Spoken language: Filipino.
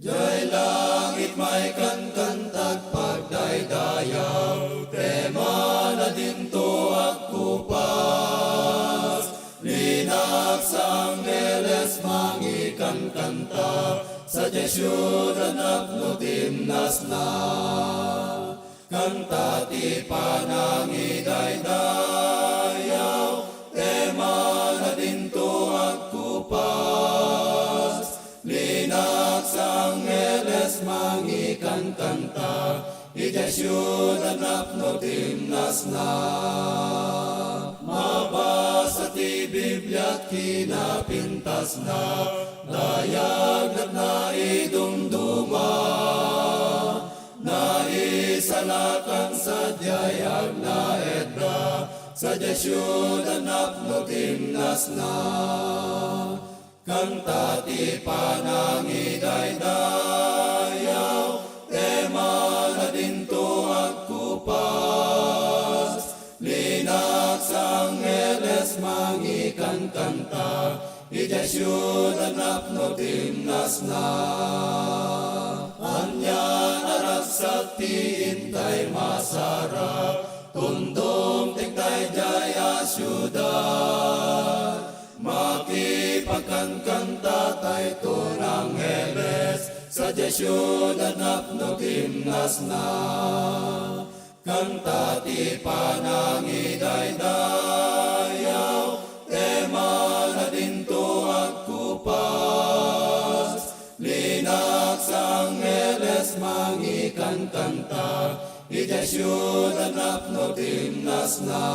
Jay langit may kankantag pagdaydayaw, tema na dinto ako pas. Linak sa Angeles mangikan kanta, sa Jesyudan napno timnas na. Kanta ti panangi daydayaw, tema na dinto ako pas. Linak sa Angeles mangikan kanta, Jesyudan napno timnas na. Mabasa ti Biblia kinapintas na, dayag at naidumduma. Naisalakan sa dayag na edra, sa Jesyudan napno timnas na. Kanta ti panangi daydayaw, tema na dinto ako pas. Linak sa Angeles mangikan kanta, Jesyudan napno timnas na. Anyan aragsak ti intay masarap, tundong tingtay jaya syudad. Makipagkankanta tayo to ng Angeles, sa Jesyudan napno timnas na. Kanta ti panangi daydayaw, tema na dinto ako pas. Linak sa Angeles mangikan kanta, Jesyudan napno timnas na.